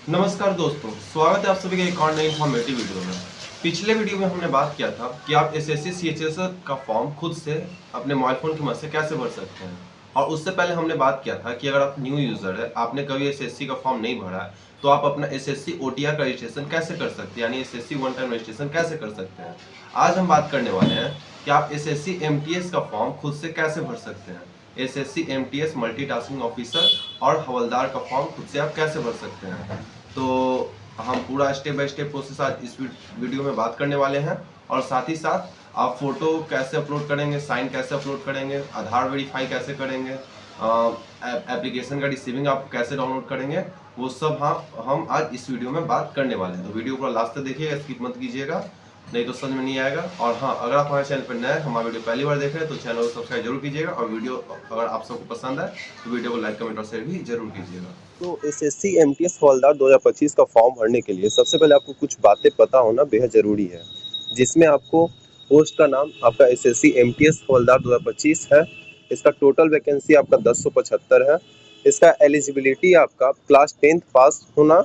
नमस्कार दोस्तों, स्वागत है आप सभी का एक और नई इन्फॉर्मेटिव वीडियो में। पिछले वीडियो में हमने बात किया था कि आप एसएससी सीएचएस का फॉर्म खुद से अपने मोबाइल फोन की मदद से कैसे भर सकते हैं। और उससे पहले हमने बात किया था कि अगर आप न्यू यूजर है, आपने कभी एसएससी का फॉर्म नहीं भरा है, तो आप अपना एसएससी ओटीआर का रजिस्ट्रेशन कैसे कर सकते हैं, यानी एसएससी वन टाइम रजिस्ट्रेशन कैसे कर सकते हैं। आज हम बात करने वाले हैं कि आप एसएससी एमटीएस का फॉर्म खुद से कैसे भर सकते हैं। एसएससी एमटीएस मल्टीटास्किंग ऑफिसर और हवलदार का फॉर्म खुद से आप कैसे भर सकते हैं। तो हम पूरा स्टेप बाय स्टेप प्रोसेस आज इस वीडियो में बात करने वाले हैं। और साथ ही साथ आप फोटो कैसे अपलोड करेंगे, साइन कैसे अपलोड करेंगे, आधार वेरीफाई कैसे करेंगे, एप्लीकेशन का रिसीविंग आप कैसे डाउनलोड करेंगे, वो सब हम आज इस वीडियो में बात करने वाले हैं। तो वीडियो पूरा लास्ट तक देखिएगा, स्किप मत कीजिएगा, नहीं तो समझ में नहीं आएगा। और हाँ, अगर आप हमारे चैनल पर नए हैं, हमारा वीडियो पहली बार देख रहे हैं, तो चैनल को सब्सक्राइब जरूर कीजिएगा। और वीडियो अगर आप सबको पसंद है तो वीडियो को लाइक, कमेंट और शेयर भी जरूर कीजिएगा। तो एसएससी एमटीएस हवलदार 2025 का फॉर्म भरने के लिए सबसे पहले आपको कुछ बातें पता होना बेहद ज़रूरी है, जिसमें आपको पोस्ट का नाम आपका एसएससी एमटीएस हवलदार 2025 है। इसका टोटल वैकेंसी आपका 1075 है। इसका एलिजिबिलिटी आपका क्लास 10th पास होना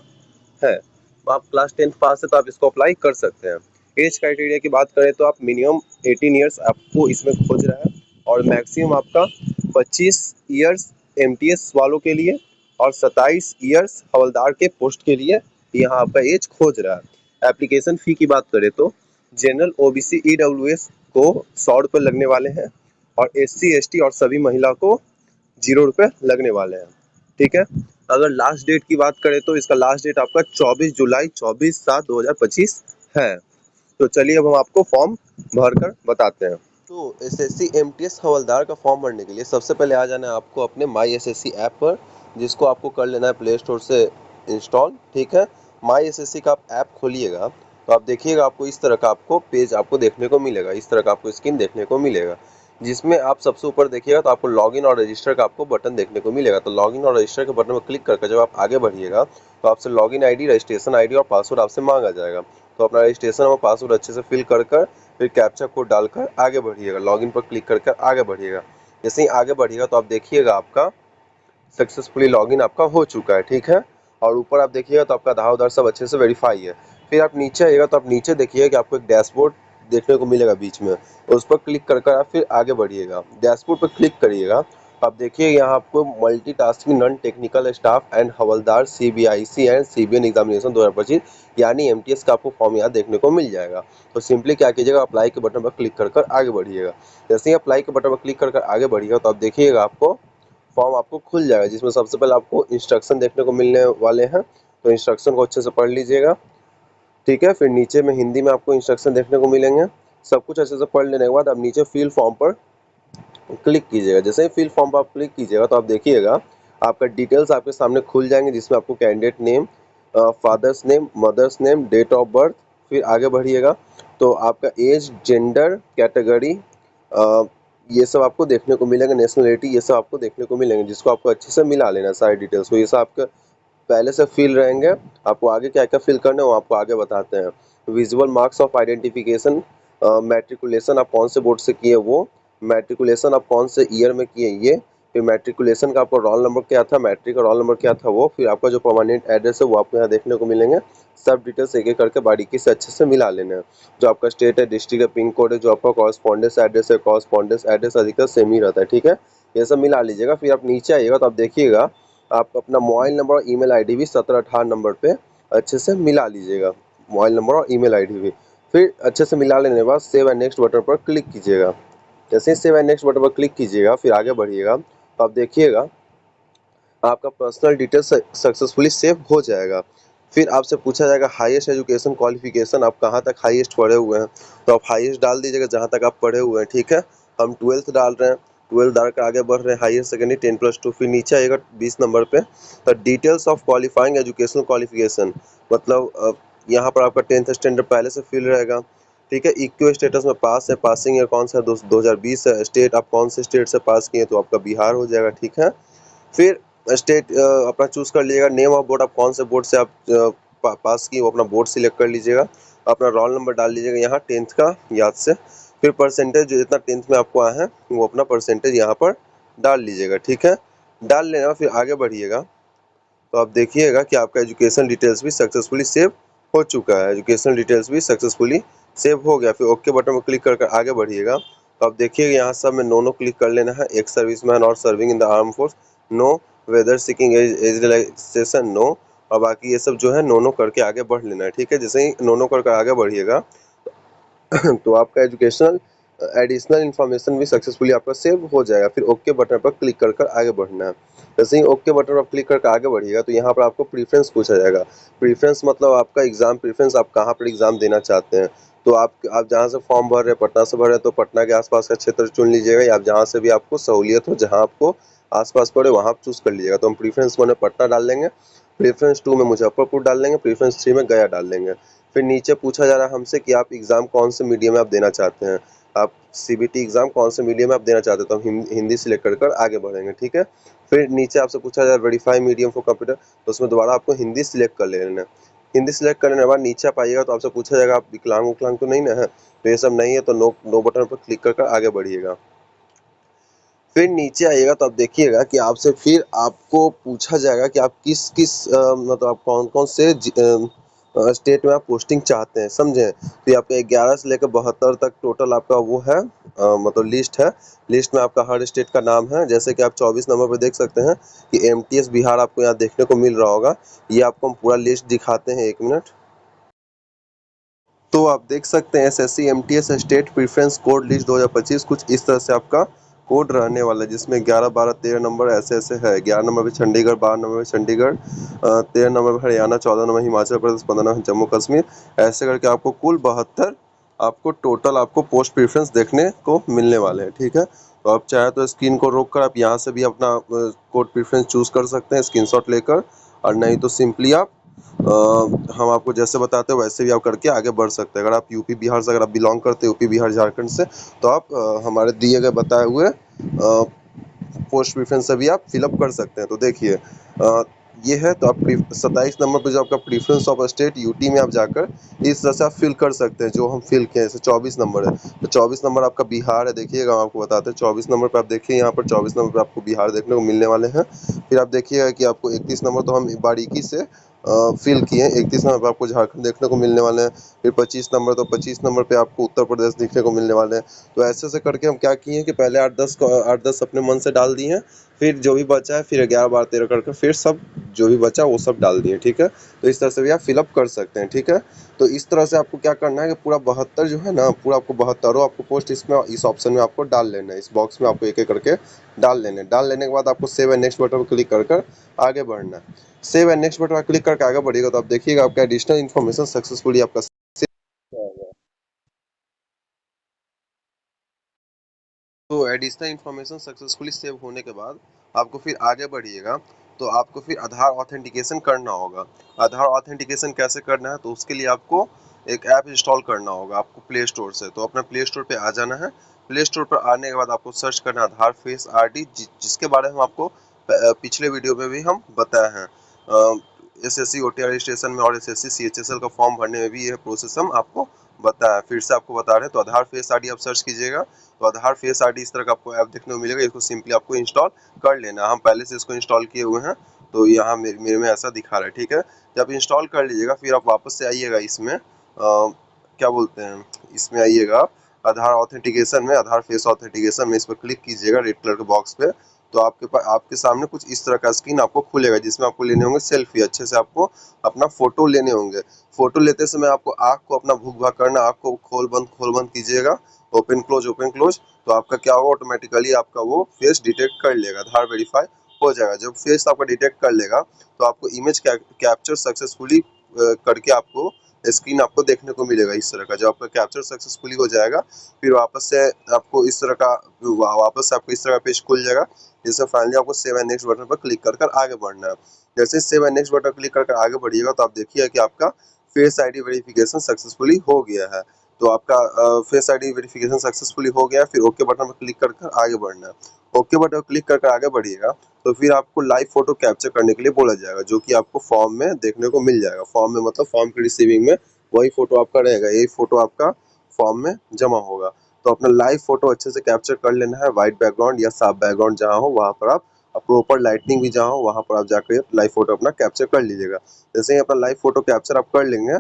है। तो आप क्लास 10th पास है तो आप इसको अप्लाई कर सकते हैं। एज क्राइटेरिया की बात करें तो आप मिनिमम 18 ईयर्स आपको इसमें खोज रहा है, और मैक्सिमम आपका 25 ईयर्स एमटीएस वालों के लिए और 27 ईयर्स हवलदार के पोस्ट के लिए यहाँ आपका एज खोज रहा है। एप्लीकेशन फ़ी की बात करें तो जनरल ओबीसी ईडब्ल्यूएस को 100 रुपये लगने वाले हैं, और एससी एसटी और सभी महिला को 0 रुपये लगने वाले हैं। ठीक है। अगर लास्ट डेट की बात करें तो इसका लास्ट डेट आपका 24 जुलाई 24/7/2025 है। तो चलिए अब हम आपको फॉर्म भर कर बताते हैं। तो एसएससी एमटीएस हवलदार का फॉर्म भरने के लिए सबसे पहले आ जाना है आपको अपने माई एसएससी ऐप पर, जिसको आपको कर लेना है प्ले स्टोर से इंस्टॉल। ठीक है। माई एसएससी का आप ऐप खोलिएगा तो आप देखिएगा आपको इस तरह का आपको पेज आपको देखने को मिलेगा, इस तरह का आपको स्क्रीन देखने को मिलेगा, जिसमें आप सबसे ऊपर देखिएगा तो आपको लॉगिन और रजिस्टर का आपको बटन देखने को मिलेगा। तो लॉगिन और रजिस्टर के बटन पर क्लिक करके जब आप आगे बढ़िएगा तो आपसे लॉगिन आईडी, रजिस्ट्रेशन आईडी और पासवर्ड आपसे मांगा जाएगा। तो अपना रजिस्ट्रेशन और पासवर्ड अच्छे से फिल कर फिर कैप्चा कोड डालकर आगे बढ़िएगा, लॉगिन पर क्लिक करके आगे बढ़िएगा। जैसे ही आगे बढ़िएगा तो आप देखिएगा आपका सक्सेसफुली लॉगिन आपका हो चुका है। ठीक है। और ऊपर आप देखिएगा तो आपका आधार सब अच्छे से वेरीफाई है। फिर आप नीचे आइएगा तो आप नीचे देखिएगा कि आपको एक डैशबोर्ड देखने को मिलेगा बीच में, उस पर क्लिक कर आप फिर आगे बढ़िएगा। डैशबोर्ड पर क्लिक करिएगा, आप देखिए यहाँ आपको multitasking non technical staff and havildar CBIC and CBN examination 2025 यानी एमटीएस का आपको फॉर्म यहाँ देखने को मिल जाएगा। तो सिंपली क्या कीजिएगा, अप्लाई के बटन पर क्लिक कर आगे बढ़िएगा। जैसे ही अप्लाई के बटन पर क्लिक कर आगे बढ़िएगा तो आप देखिएगा आपको फॉर्म आपको खुल जाएगा, जिसमें सबसे पहले आपको इंस्ट्रक्शन देखने को मिलने वाले हैं। तो इंस्ट्रक्शन को अच्छे से पढ़ लीजिएगा। ठीक है। फिर नीचे में हिंदी में आपको इंस्ट्रक्शन देखने को मिलेंगे। सब कुछ अच्छे से पढ़ लेने के बाद अब नीचे फिल फॉर्म पर क्लिक कीजिएगा। जैसे ही फिल फॉर्म पर आप क्लिक कीजिएगा तो आप देखिएगा आपका डिटेल्स आपके सामने खुल जाएंगे, जिसमें आपको candidate name, father's name, mother's name, date of birth, फिर आगे बढ़िएगा तो आपका एज, जेंडर, कैटेगरी, ये सब आपको देखने को मिलेंगे, नेशनलिटी, ये सब आपको देखने को मिलेंगे, जिसको आपको अच्छे से मिला लेना सारे डिटेल्स को। ये सब आपके पहले से फिल रहेंगे। आपको आगे क्या क्या फिल करना है वो आपको आगे बताते हैं। Visual marks of identification, matriculation आप कौन से बोर्ड से किए वो, मैट्रिकुलेशन आप कौन से ईयर में किए ये, फिर मैट्रिकुलेशन का आपका रोल नंबर क्या था, मैट्रिक का रोल नंबर क्या था वो, फिर आपका जो परमानेंट एड्रेस है वो आपको यहाँ देखने को मिलेंगे। सब डिटेल्स एक एक करके बारीकी से अच्छे से मिला लेना है। जो आपका स्टेट है, डिस्ट्रिक्ट है, पिन कोड है, जो आपका कॉरस्पॉन्डेंस एड्रेस है, कॉरस्पॉन्डेंस एड्रेस अधिकतर सेम ही रहता है। ठीक है। ये सब मिला लीजिएगा। फिर आप नीचे आइएगा तो आप देखिएगा आप अपना मोबाइल नंबर और ईमेल आईडी भी 17-18 नंबर पे अच्छे से मिला लीजिएगा, मोबाइल नंबर और ईमेल आईडी भी। फिर अच्छे से मिला लेने के बाद सेव एंड नेक्स्ट बटन पर क्लिक कीजिएगा। जैसे ही सेव एंड नेक्स्ट बटन पर क्लिक कीजिएगा फिर आगे बढ़िएगा तो आप देखिएगा आपका पर्सनल डिटेल्स सक्सेसफुली सेव हो जाएगा। फिर आपसे पूछा जाएगा हाईएस्ट एजुकेशन क्वालिफिकेशन, आप कहाँ तक हाईएस्ट पढ़े हुए हैं, तो आप हाईएस्ट डाल दीजिएगा जहाँ तक आप पढ़े हुए हैं। ठीक है। हम 12th डाल रहे हैं, 12th डाल कर आगे बढ़ रहे हैं, हाईएस्ट सेकेंडरी 10+2। फिर नीचे आएगा 20 नंबर पे तो details of qualifying educational qualification, मतलब यहाँ पर आपका 10th स्टैंडर्ड पहले से फिल रहेगा। ठीक है। इक्यू स्टेटस में पास है, पासिंग ईयर कौन सा है, 2020 है। स्टेट आप कौन से स्टेट से पास किए तो आपका बिहार हो जाएगा। ठीक है। फिर स्टेट अपना चूज़ कर लीजिएगा। नेम ऑफ बोर्ड आप कौन से बोर्ड से आप पास किए वो अपना बोर्ड सिलेक्ट कर लीजिएगा। अपना रोल नंबर डाल लीजिएगा यहाँ 10th का याद से। फिर परसेंटेज जो जितना 10th में आपको आया है वो अपना परसेंटेज यहाँ पर डाल लीजिएगा। ठीक है। डाल लेना फिर आगे बढ़िएगा तो आप देखिएगा कि आपका एजुकेशन डिटेल्स भी सक्सेसफुली सेव हो चुका है। एजुकेशन डिटेल्स भी सक्सेसफुली सेव हो गया। फिर ओके बटन पर क्लिक कर आगे बढ़िएगा तो आप देखिएगा यहाँ सब में नो क्लिक कर लेना है। एक सर्विसमैन और serving in the arm force no, whether seeking age relaxation no, और बाकी ये सब जो है नो करके आगे बढ़ लेना है। ठीक है, जैसे ही नो करके आगे बढ़िएगा तो आपका एजुकेशनल एडिशनल इन्फॉर्मेशन भी सक्सेसफुली आपका सेव हो जाएगा। फिर ओके बटन पर क्लिक कर आगे बढ़ना है। जैसे ही ओके बटन पर क्लिक करके आगे बढ़िएगा तो यहाँ पर आपको प्रीफरेंस पूछा जाएगा। प्रीफरेंस मतलब आपका एग्जाम प्रीफरेंस, आप कहाँ पर एग्जाम देना चाहते हैं। तो आप जहाँ से फॉर्म भर रहे हैं, पटना से भर रहे हैं तो पटना के आसपास का क्षेत्र चुन लीजिएगा, या आप जहाँ से भी आपको सहूलियत हो, जहाँ आपको आसपास पड़े वहाँ चूज कर लीजिएगा। तो हम प्रीफरेंस 1 में पटना डाल लेंगे, प्रीफरेंस 2 में मुजफ्फरपुर डाल लेंगे, प्रीफरेंस 3 में गया डाल लेंगे। फिर नीचे पूछा जा रहा है हमसे कि आप एग्जाम कौन से मीडियम में आप देना चाहते हैं, आप सीबीटी एग्जाम कौन से मीडियम में आप देना चाहते हैं, तो हम हिंदी सिलेक्ट कर आगे बढ़ेंगे। ठीक है, फिर नीचे आपसे पूछा जा रहा है वेरीफाई मीडियम फॉर कंप्यूटर, तो उसमें दोबारा आपको हिंदी सिलेक्ट कर लेना है। हिंदी सिलेक्ट करने के बाद नीचे आप आइएगा तो आपसे पूछा जाएगा आप विकलांग उकलांग तो नहीं ना है, तो ये सब नहीं है तो नो बटन पर क्लिक कर आगे बढ़िएगा। फिर नीचे आइएगा तो आप देखिएगा कि आपसे फिर आपको पूछा जाएगा कि आप किस किस मतलब आप कौन कौन से स्टेट में आप पोस्टिंग चाहते हैं, समझे। तो ये आपका 11 से लेकर 72 तक टोटल आपका वो है, मतलब लिस्ट है। लिस्ट में आपका हर स्टेट का नाम है। जैसे कि आप 24 नंबर पर देख सकते हैं कि एमटीएस बिहार आपको यहाँ देखने को मिल रहा होगा। ये आपको हम पूरा लिस्ट दिखाते हैं, 1 मिनट। तो आप देख सकते हैं SSC MTS state preference code list 2025 कुछ इस तरह से आपका कोड रहने वाला है, जिसमें 11, 12, 13 नंबर ऐसे ऐसे है। 11 नंबर पे चंडीगढ़, 12 नंबर पे चंडीगढ़, 13 नंबर पे हरियाणा, 14 नंबर हिमाचल प्रदेश, 15 नंबर जम्मू कश्मीर, ऐसे करके आपको कुल 72 आपको टोटल आपको पोस्ट प्रेफरेंस देखने को मिलने वाले हैं। ठीक है, तो आप चाहे तो स्क्रीन को रोक कर आप यहाँ से भी अपना कोड प्रेफरेंस चूज कर सकते हैं स्क्रीनशॉट लेकर, और नहीं तो सिंपली आप हम आपको जैसे बताते हैं वैसे भी आप करके आगे बढ़ सकते हैं। अगर आप यूपी बिहार से अगर आप बिलोंग करते हैं, यूपी बिहार झारखंड से, तो आप हमारे दिए गए बताए हुए पोस्ट प्रेफरेंस से भी आप फिलअप कर सकते हैं। तो देखिए ये है, तो आप 27 नंबर पर जो आपका प्रीफरेंस ऑफ स्टेट यूटी में आप जाकर इस तरह से आप फिल कर सकते हैं जो हम फिल किए हैं। जैसे 24 नंबर है तो 24 नंबर आपका बिहार है। देखिएगा हम आपको बताते हैं 24 नंबर पर आप देखिए, यहाँ पर 24 नंबर पर आपको बिहार देखने को मिलने वाले हैं। फिर आप देखिएगा कि आपको 31 नंबर तो हम बारीकी से फिल किए हैं, 31 नंबर पर आपको झारखंड देखने को मिलने वाले हैं। फिर 25 नंबर, तो 25 नंबर पे आपको उत्तर प्रदेश देखने को मिलने वाले हैं। तो ऐसे ऐसे करके हम क्या किए हैं कि पहले 8-10 अपने मन से डाल दिए हैं, फिर जो भी बचा है फिर 11, 12, 13 करके फिर सब जो भी बचा वो सब डाल दिए। ठीक है, तो इस तरह से भी आप फिलअप कर सकते हैं। ठीक है, तो इस तरह से आपको क्या करना है कि पूरा 72 जो है ना, पूरा आपको 72 आपको पोस्ट इसमें इस ऑप्शन में आपको डाल लेना है। इस बॉक्स में आपको एक एक करके डाल लेने के बाद आपको सेव एंड नेक्स्ट बटन पर क्लिक कर आगे बढ़ना है। सेव एंड नेक्स्ट बटन पर क्लिक करके आगे बढ़िएगा तो आप देखिएगा आपका एडिशनल इन्फॉर्मेशन सक्सेसफुली आपका तो एडिशनल इन्फॉर्मेशन सक्सेसफुली सेव होने के बाद आपको फिर आगे बढ़िएगा तो आपको फिर आधार ऑथेंटिकेशन करना होगा। आधार ऑथेंटिकेशन कैसे करना है, तो उसके लिए आपको एक ऐप इंस्टॉल करना होगा आपको प्ले स्टोर से। तो अपना प्ले स्टोर पे आ जाना है। प्ले स्टोर पर आने के बाद आपको सर्च करना है आधार फेस आरडी, जिसके बारे में आपको पिछले वीडियो में भी हम बताए हैं। एसएससी ओटीआर रजिस्ट्रेशन में और एसएससी सीएचएसएल का फॉर्म भरने में भी यह प्रोसेस हम आपको बताया, फिर से आपको बता रहे हैं। तो आधार फेस आईडी आप सर्च कीजिएगा तो आधार फेस आईडी इस तरह का आपको ऐप देखने को मिलेगा। इसको सिंपली आपको इंस्टॉल कर लेना। हम पहले से इसको इंस्टॉल किए हुए हैं तो यहाँ मेरे में ऐसा दिखा रहा है। ठीक है, जब इंस्टॉल कर लीजिएगा फिर आप वापस से आइएगा इसमें क्या बोलते हैं, इसमें आइएगा आधार ऑथेंटिकेशन में, आधार फेस ऑथेंटिकेशन में इस पर क्लिक कीजिएगा रेड कलर के बॉक्स पे। तो आपके पास आपके सामने कुछ इस तरह का स्क्रीन आपको खुलेगा, जिसमें आपको लेने होंगे सेल्फी। अच्छे से आपको अपना फोटो लेने होंगे। फोटो लेते समय आपको आँख को अपना भूक भाग करना, आँख को खोल बंद कीजिएगा, ओपन क्लोज। तो आपका क्या होगा, ऑटोमेटिकली आपका वो फेस डिटेक्ट कर लेगा, आधार वेरीफाई हो जाएगा। जब फेस आपका डिटेक्ट कर लेगा तो आपको इमेज कैप्चर सक्सेसफुली करके आपको स्क्रीन आपको देखने को मिलेगा इस तरह का। जब आपका कैप्चर सक्सेसफुली हो जाएगा फिर वापस से आपको इस तरह का इस तरह का पेज खुल जाएगा, जिसमें फाइनली आपको सेव एंड नेक्स्ट बटन पर क्लिक कर आगे बढ़ना है। जैसे save and next button click कर आगे बढ़िएगा तो आप देखिए कि आपका फेस आईडी वेरिफिकेशन सक्सेसफुली हो गया है। तो आपका फेस आईडी वेरिफिकेशन सक्सेसफुली हो गया। फिर ओके बटन पर क्लिक कर आगे बढ़ना है। ओके बटन पर क्लिक कर आगे बढ़िएगा तो फिर आपको लाइव फोटो कैप्चर करने के लिए बोला जाएगा, जो कि आपको फॉर्म में देखने को मिल जाएगा। फॉर्म में मतलब फॉर्म की रिसीविंग में वही फोटो आपका रहेगा, यही फोटो आपका फॉर्म में जमा होगा। तो अपना लाइव फोटो अच्छे से कैप्चर कर लेना है, व्हाइट बैकग्राउंड या साफ बैकग्राउंड जहाँ हो वहाँ पर आप प्रॉपर लाइटनिंग भी जहाँ हो वहाँ पर आप जाकर लाइव फोटो अपना कैप्चर कर लीजिएगा। जैसे ही अपना लाइव फोटो कैप्चर आप कर लेंगे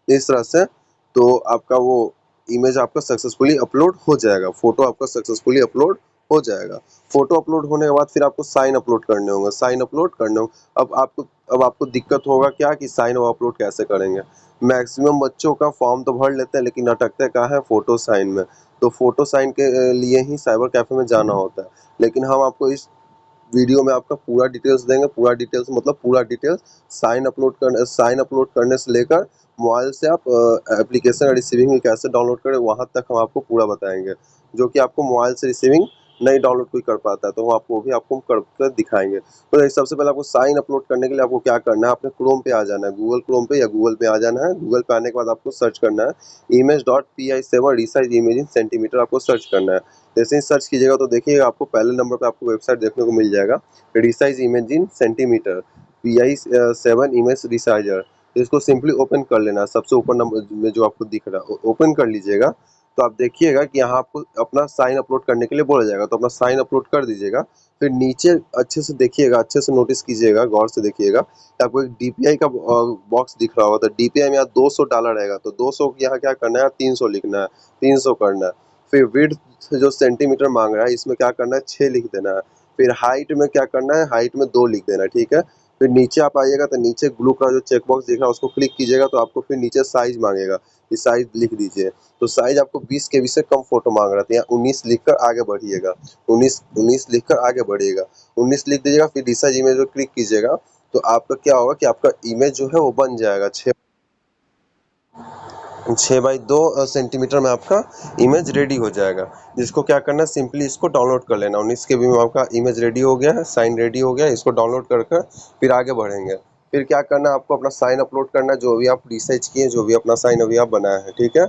इस तरह से, तो आपका वो इमेज आपका सक्सेसफुली अपलोड हो जाएगा, फोटो आपका सक्सेसफुली अपलोड हो जाएगा। फोटो अपलोड होने के बाद फिर आपको साइन अपलोड करने होंगे, साइन अपलोड करने होंगे। अब आपको दिक्कत होगा क्या कि साइन अपलोड कैसे करेंगे। मैक्सिमम बच्चों का फॉर्म तो भर लेते हैं लेकिन अटकते कहाँ है, फोटो साइन में। तो फोटो साइन के लिए ही साइबर कैफे में जाना होता है, लेकिन हम आपको इस वीडियो में आपका पूरा डिटेल्स देंगे। पूरा डिटेल्स मतलब पूरा डिटेल्स साइन अपलोड करने से लेकर मोबाइल से आप एप्लीकेशन रिसीविंग कैसे डाउनलोड करें वहाँ तक हम आपको पूरा बताएंगे, जो कि आपको मोबाइल से रिसीविंग नहीं डाउनलोड कोई कर पाता है, तो हम आपको वो भी आपको कर दिखाएंगे। तो सबसे पहले आपको साइन अपलोड करने के लिए आपको क्या करना है, आपने क्रोम पे आ जाना है, गूगल क्रोम पे या गूगल पे आ जाना है। गूगल पे आने के बाद आपको सर्च करना है image.pi7 resize image in centimetre, आपको सर्च करना है। जैसे ही सर्च कीजिएगा तो देखिएगा आपको पहले नंबर पे आपको वेबसाइट देखने को मिल जाएगा, resize image in centimetre PI7 image resizer. इसको सिंपली ओपन कर लेना है, सबसे ऊपर नंबर में जो आपको दिख रहा है ओपन कर लीजिएगा। तो आप देखिएगा कि यहाँ आपको अपना साइन अपलोड करने के लिए बोला जाएगा, तो अपना साइन अपलोड कर दीजिएगा। फिर नीचे अच्छे से देखिएगा, अच्छे से नोटिस कीजिएगा, गौर से देखिएगा, आपको एक DPI का बॉक्स दिख रहा होगा, तो DPI में यहाँ 200 डाला रहेगा, तो 200 यहाँ क्या करना है, 300 लिखना है, 300 करना है। फिर विड्थ जो सेंटीमीटर मांग रहा है इसमें क्या करना है, 6 लिख देना है। फिर हाइट में क्या करना है, हाइट में 2 लिख देना है, ठीक है। फिर नीचे आप आइएगा तो नीचे ब्लू का जो चेक बॉक्स दिख रहा है उसको क्लिक कीजिएगा, तो आपको फिर नीचे साइज मांगेगा, ये साइज लिख दीजिए। तो साइज आपको 20 KB से कम फोटो मांग रहा था, यहाँ 19 लिखकर आगे बढ़िएगा, 19 लिखकर आगे बढ़िएगा, 19 लिख दीजिएगा। फिर रिसाइज इमेज पर क्लिक कीजिएगा, तो आपका क्या होगा कि आपका इमेज जो है वो बन जाएगा। 6x2 सेंटीमीटर में आपका इमेज रेडी हो जाएगा, जिसको क्या करना है, सिंपली इसको डाउनलोड कर लेना। 19 KB में आपका इमेज रेडी हो गया है, साइन रेडी हो गया है, इसको डाउनलोड कर फिर आगे बढ़ेंगे। फिर क्या करना है, आपको अपना साइन अपलोड करना है, जो भी आप रिसर्च किए, जो भी अपना साइन अभी आप बनाया है, ठीक है।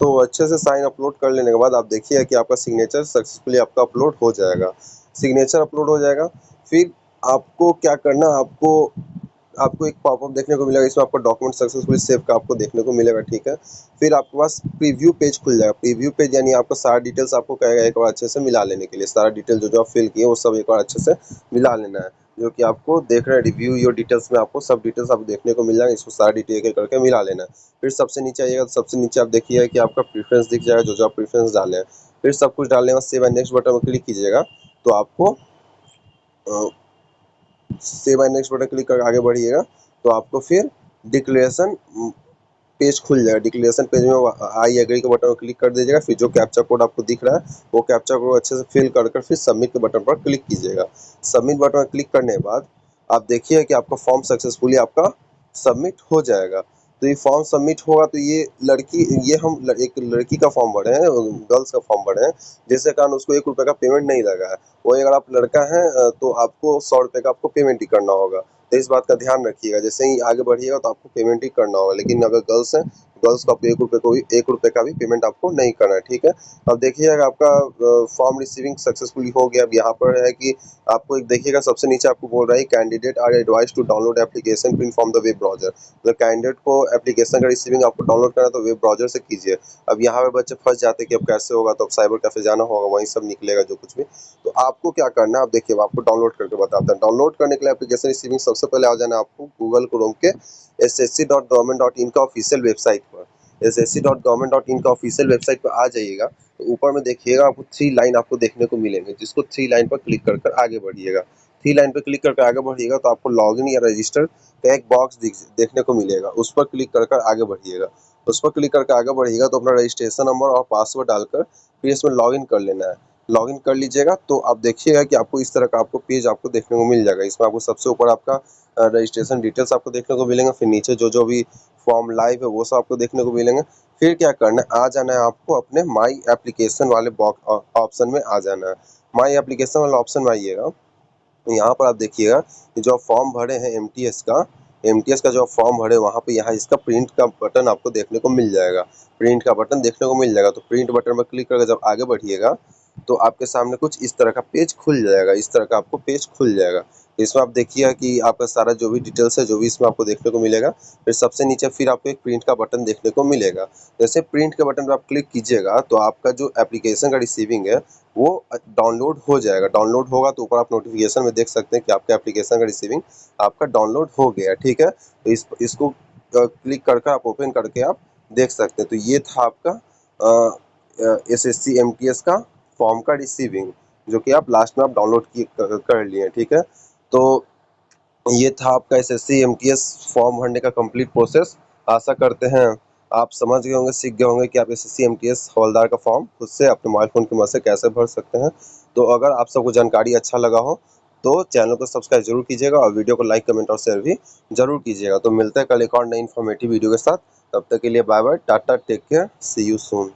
तो अच्छे से साइन अपलोड कर लेने के बाद आप देखिए कि आपका सिग्नेचर सक्सेसफुली आपका अपलोड हो जाएगा। सिग्नेचर अपलोड हो जाएगा, फिर आपको क्या करना, आपको आपको एक पॉपअप देखने को मिलेगा, इसमें आपका डॉक्यूमेंट सक्सेसफुली सेव का आपको देखने को मिलेगा, ठीक है। फिर आपके पास प्रीव्यू पेज खुल जाएगा। प्रीव्यू पेज यानी आपका सारा डिटेल्स आपको कहेगा एक बार अच्छे से मिला लेने के लिए, सारा डिटेल जो जो आप फिल किए वो सब एक बार अच्छे से मिला लेना है, जो कि आपको देख रहे हैं रिव्यू योर डिटेल्स में आपको सब डिटेल्स आपको देखने को मिल जाएगा। इसको सारा डिटेल एक करके मिला लेना है। फिर सबसे नीचे आइएगा, तो सबसे नीचे आप देखिएगा कि आपका प्रेफरेंस दिख जाएगा, जो जो आप प्रेफरेंस डाले हैं। फिर सब कुछ डालने के बाद सेव एंड नेक्स्ट बटन पर क्लिक कीजिएगा, तो आपको save and next button click कर आगे बढ़िएगा, तो आपको फिर डिक्लेरेशन पेज खुल जाएगा। डिक्लेरेशन पेज में आई एग्री के बटन पर क्लिक कर दीजिएगा। फिर जो कैप्चा कोड आपको दिख रहा है वो कैप्चा कोड अच्छे से फिल कर फिर सबमिट के बटन पर क्लिक कीजिएगा। सबमिट बटन पर क्लिक करने के बाद आप देखिए कि आपका फॉर्म सक्सेसफुली आपका सबमिट हो जाएगा। तो ये फॉर्म सबमिट होगा, तो ये हम एक लड़की का फॉर्म भरे हैं, गर्ल्स का फॉर्म भरे हैं, जिसके कारण उसको 1 रुपये का पेमेंट नहीं लगा है। वही अगर आप लड़का हैं तो आपको 100 रुपये का आपको पेमेंट ही करना होगा। तो इस बात का ध्यान रखिएगा, जैसे ही आगे बढ़िएगा तो आपको पेमेंट ही करना होगा। लेकिन अगर गर्ल्स हैं, गर्ल्स को आपको 1 रुपये का भी पेमेंट आपको नहीं करना है, ठीक है। अब देखिएगा आपका फॉर्म रिसीविंग सक्सेसफुली हो गया। अब यहाँ पर है कि आपको एक देखिएगा सबसे नीचे आपको बोल रहा है candidate are advise to download application print from the web browser. मतलब कैंडिडेट को एप्लीकेशन का रिसीविंग आपको डाउनलोड करना है तो वेब ब्राउजर से कीजिए। अब यहाँ पे बच्चे फंस जाते हैं कि अब कैसे होगा, तो अब साइबर कैफे जाना होगा, वहीं सब निकलेगा जो कुछ भी। तो आपको क्या करना है, आप देखिए आपको डाउनलोड करके बताते हैं। डाउनलोड करने के लिए एप्लीकेशन रिसीविंग सबसे पहले आ जाना है आपको गूगल क्रोम के ssc.government.in का ऑफिशियल वेबसाइट पर। ssc.government.in का ऑफिशियल वेबसाइट पर आ जाइएगा, तो ऊपर में देखिएगा आपको 3 लाइन आपको देखने को मिलेंगे, जिसको 3 लाइन पर क्लिक कर आगे बढ़िएगा। 3 लाइन पर क्लिक करके आगे बढ़िएगा तो आपको लॉगिन या रजिस्टर का एक बॉक्स देखने को मिलेगा, उस पर क्लिक कर आगे बढ़िएगा। उस पर क्लिक करके आगे बढ़िएगा तो अपना रजिस्ट्रेशन नंबर और पासवर्ड डालकर फिर इसमें लॉगिन कर लेना है। लॉगिन कर लीजिएगा तो आप देखिएगा कि आपको इस तरह का आपको पेज आपको देखने को मिल जाएगा। इसमें आपको सबसे ऊपर आपका रजिस्ट्रेशन डिटेल्स आपको देखने को मिलेंगे, फिर नीचे जो जो भी फॉर्म लाइव है वो सब आपको देखने को मिलेंगे। फिर क्या करना है, आ जाना है आपको अपने माई एप्लीकेशन वाले ऑप्शन में आ जाना है। माई एप्लीकेशन वाले ऑप्शन में आइएगा, यहाँ पर आप देखिएगा कि जो फॉर्म भरे हैं एमटीएस का जो फॉर्म भरे वहाँ पे यहाँ इसका प्रिंट का बटन आपको देखने को मिल जाएगा। प्रिंट का बटन देखने को मिल जाएगा, तो प्रिंट बटन पर क्लिक करके जब आगे बढ़िएगा तो आपके सामने कुछ इस तरह का पेज खुल जाएगा, इस तरह का आपको पेज खुल जाएगा। इसमें आप देखिए कि आपका सारा जो भी डिटेल्स है, जो भी इसमें आपको देखने को मिलेगा। फिर सबसे नीचे फिर आपको एक प्रिंट का बटन देखने को मिलेगा। जैसे प्रिंट के बटन पे आप क्लिक कीजिएगा तो आपका जो एप्लीकेशन का रिसीविंग है वो डाउनलोड हो जाएगा। डाउनलोड होगा तो ऊपर आप नोटिफिकेशन में देख सकते हैं कि आपका एप्लीकेशन का रिसीविंग आपका डाउनलोड हो गया, ठीक है। तो इसको क्लिक करके आप ओपन करके आप देख सकते हैं। तो ये था आपका SSC MTS का फॉर्म का रिसीविंग, जो कि आप लास्ट में आप डाउनलोड कर लिए, ठीक है। तो ये था आपका SSC MTS फॉर्म भरने का कंप्लीट प्रोसेस। आशा करते हैं आप समझ गए होंगे, सीख गए होंगे कि आप SSC MTS हवलदार का फॉर्म खुद से अपने मोबाइल फ़ोन की मदद से कैसे भर सकते हैं। तो अगर आप सबको जानकारी अच्छा लगा हो तो चैनल को सब्सक्राइब जरूर कीजिएगा और वीडियो को लाइक, कमेंट और शेयर भी जरूर कीजिएगा। तो मिलते हैं कल एक और नई इन्फॉर्मेटिव वीडियो के साथ। तब तक के लिए bye bye, tata, take care, see you soon.